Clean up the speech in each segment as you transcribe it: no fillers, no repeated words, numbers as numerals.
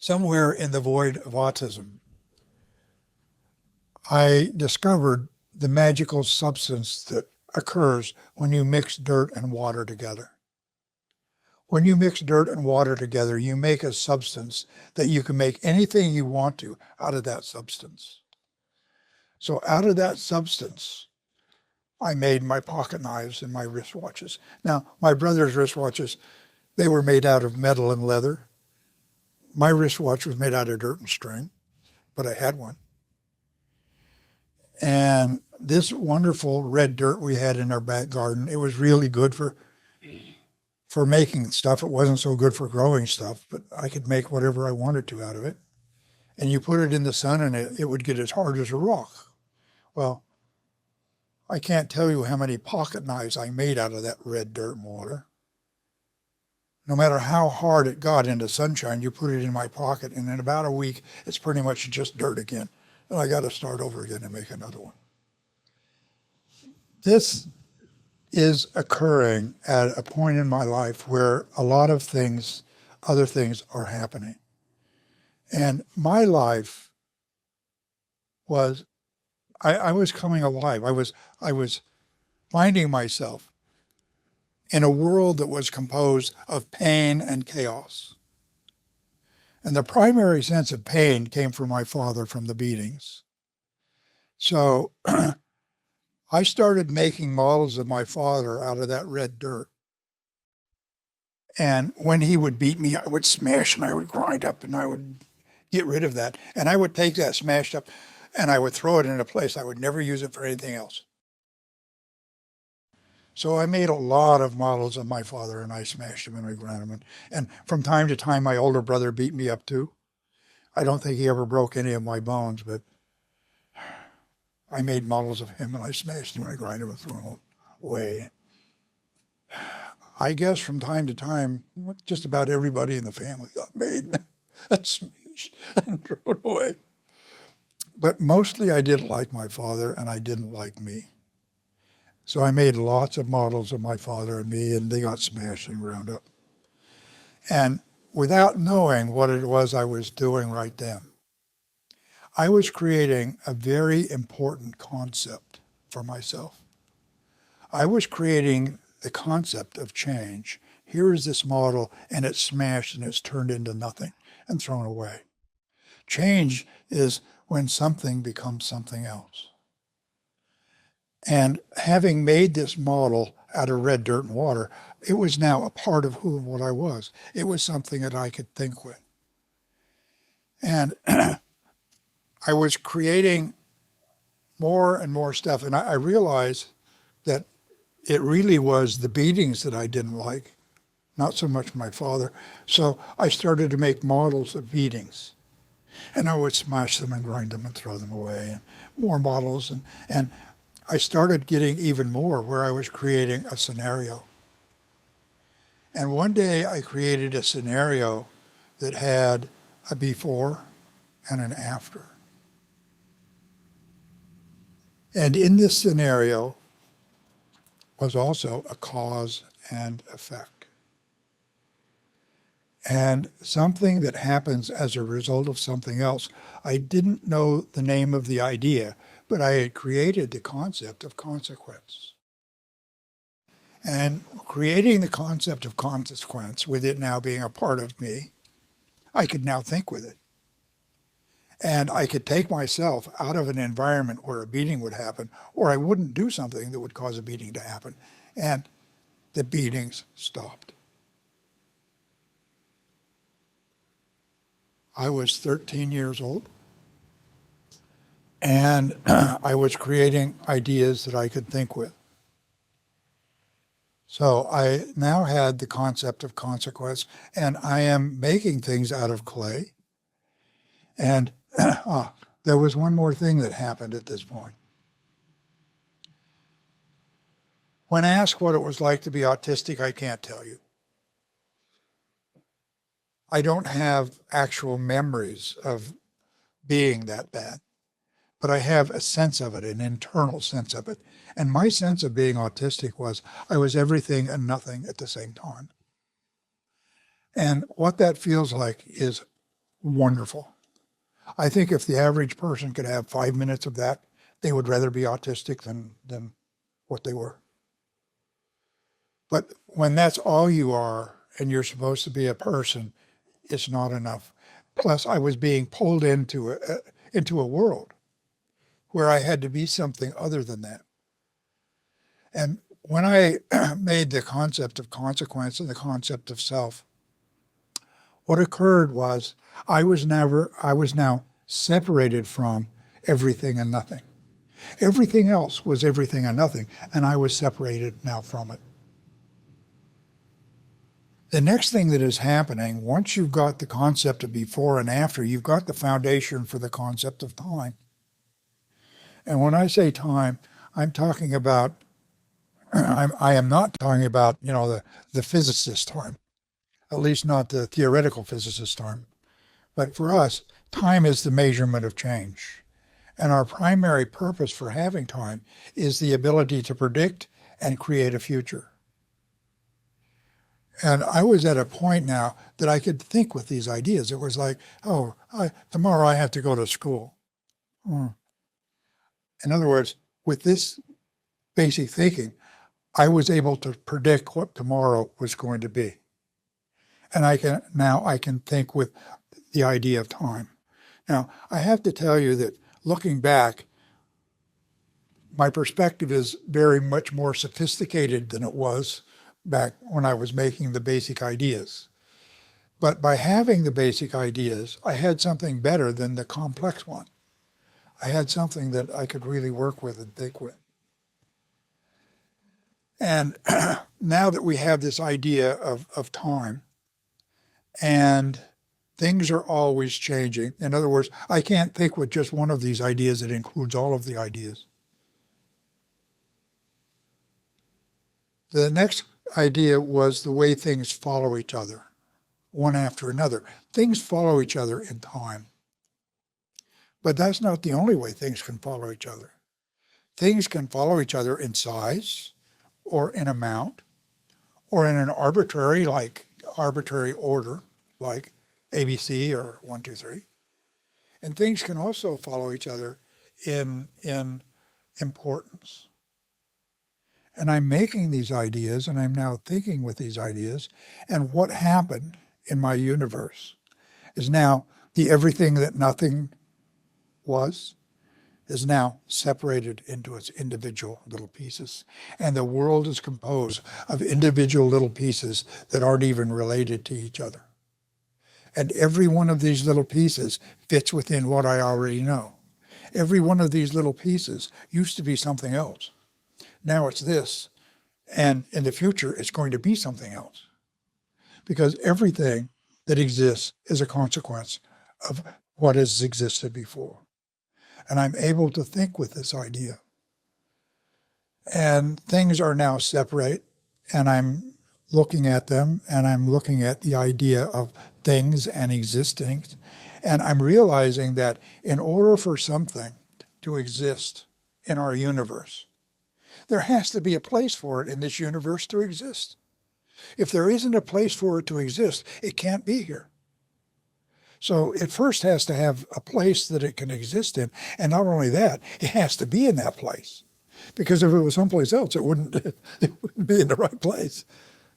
somewhere in the void of autism, I discovered the magical substance that occurs when you mix dirt and water together. When you mix dirt and water together, you make a substance that you can make anything you want to out of that substance. So out of that substance, I made my pocket knives and my wristwatches. Now, my brother's wristwatches, they were made out of metal and leather. My wristwatch was made out of dirt and string, but I had one. And this wonderful red dirt we had in our back garden, it was really good for making stuff. It wasn't so good for growing stuff, but I could make whatever I wanted to out of it. And you put it in the sun and it would get as hard as a rock. Well, I can't tell you how many pocket knives I made out of that red dirt and water. No matter how hard it got into sunshine, you put it in my pocket, and in about a week, it's pretty much just dirt again. And I got to start over again and make another one. This is occurring at a point in my life where a lot of things, other things are happening. And my life was, I was coming alive. I was finding myself in a world that was composed of pain and chaos. And the primary sense of pain came from my father from the beatings. So I started making models of my father out of that red dirt. And when he would beat me, I would smash and I would grind up and I would get rid of that. And I would take that smashed up and I would throw it in a place. I would never use it for anything else. So I made a lot of models of my father and I smashed them and I ground them. And from time to time, my older brother beat me up too. I don't think he ever broke any of my bones, but I made models of him and I smashed them and I grind them and threw them away. I guess from time to time, just about everybody in the family got made and smashed and thrown away. But mostly I didn't like my father and I didn't like me. So I made lots of models of my father and me, and they got smashed and ground up. And without knowing what it was I was doing right then, I was creating a very important concept for myself. I was creating the concept of change. Here is this model, and it's smashed and it's turned into nothing and thrown away. Change is when something becomes something else. And having made this model out of red dirt and water, it was now a part of who and what I was. It was something that I could think with. And I was creating more and more stuff. And I realized that it really was the beatings that I didn't like, not so much my father. So I started to make models of beatings. And I would smash them and grind them and throw them away. And more models. And I started getting even more where I was creating a scenario. And one day I created a scenario that had a before and an after. And in this scenario was also a cause and effect. And something that happens as a result of something else. I didn't know the name of the idea, but I had created the concept of consequence. And creating the concept of consequence, with it now being a part of me, I could now think with it. And I could take myself out of an environment where a beating would happen, or I wouldn't do something that would cause a beating to happen. And the beatings stopped. I was 13 years old. And I was creating ideas that I could think with. So I now had the concept of consequence, and I am making things out of clay. And there was one more thing that happened at this point. When asked what it was like to be autistic, I can't tell you. I don't have actual memories of being that bad. But I have a sense of it, an internal sense of it. And my sense of being autistic was I was everything and nothing at the same time. And what that feels like is wonderful. I think if the average person could have 5 minutes of that, they would rather be autistic than what they were. But when that's all you are and you're supposed to be a person, it's not enough. Plus, I was being pulled into a world where I had to be something other than that. And when I made the concept of consequence and the concept of self, what occurred was I was now separated from everything and nothing. Everything else was everything and nothing, and I was separated now from it. The next thing that is happening, once you've got the concept of before and after, you've got the foundation for the concept of time. And when I say time, I'm talking about, I am not talking about, the physicist time, at least not the theoretical physicist time. But for us, time is the measurement of change. And our primary purpose for having time is the ability to predict and create a future. And I was at a point now that I could think with these ideas. It was like, tomorrow I have to go to school. In other words, with this basic thinking, I was able to predict what tomorrow was going to be. And I can think with the idea of time. Now, I have to tell you that looking back, my perspective is very much more sophisticated than it was back when I was making the basic ideas. But by having the basic ideas, I had something better than the complex one. I had something that I could really work with and think with. And now that we have this idea of time, and things are always changing. In other words, I can't think with just one of these ideas that includes all of the ideas. The next idea was the way things follow each other, one after another. Things follow each other in time. But that's not the only way things can follow each other. Things can follow each other in size, or in amount, or in an arbitrary order, like ABC or 1, 2, 3. And things can also follow each other in importance. And I'm making these ideas, and I'm now thinking with these ideas, and what happened in my universe is now the everything that nothing was is now separated into its individual little pieces. And the world is composed of individual little pieces that aren't even related to each other. And every one of these little pieces fits within what I already know. Every one of these little pieces used to be something else. Now it's this, and in the future it's going to be something else. Because everything that exists is a consequence of what has existed before. And I'm able to think with this idea. And things are now separate, and I'm looking at them, and I'm looking at the idea of things and existing, and I'm realizing that in order for something to exist in our universe, there has to be a place for it in this universe to exist. If there isn't a place for it to exist, it can't be here. So it first has to have a place that it can exist in, and not only that, it has to be in that place. Because if it was someplace else, it wouldn't be in the right place.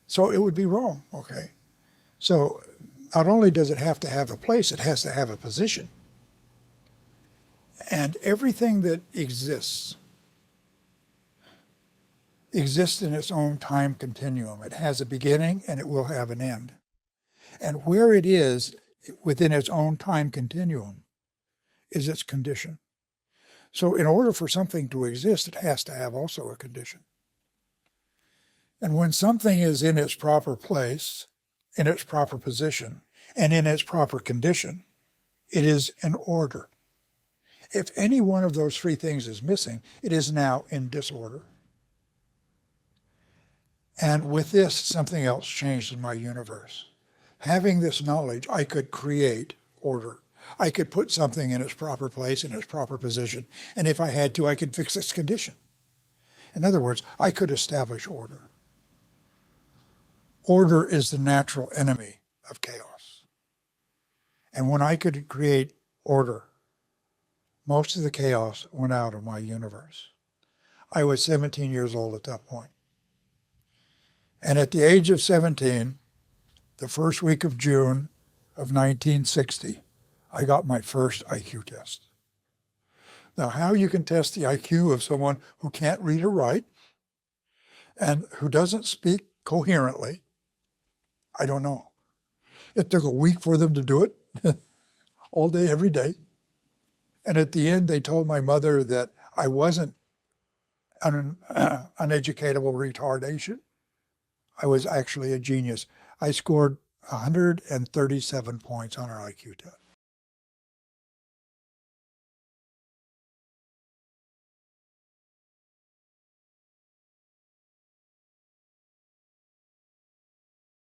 So it would be wrong, okay? So not only does it have to have a place, it has to have a position. And everything that exists in its own time continuum. It has a beginning and it will have an end. And where it is within its own time continuum is its condition. So in order for something to exist, it has to have also a condition. And when something is in its proper place, in its proper position, and in its proper condition, it is in order. If any one of those three things is missing, it is now in disorder. And with this, something else changed in my universe. Having this knowledge, I could create order. I could put something in its proper place, in its proper position, and if I had to, I could fix its condition. In other words, I could establish order. Order is the natural enemy of chaos. And when I could create order, most of the chaos went out of my universe. I was 17 years old at that point. And at the age of 17, the first week of June of 1960, I got my first IQ test. Now, how you can test the IQ of someone who can't read or write and who doesn't speak coherently, I don't know. It took a week for them to do it, all day, every day. And at the end, they told my mother that I wasn't an uneducatable retardation. I was actually a genius. I scored 137 points on our IQ test.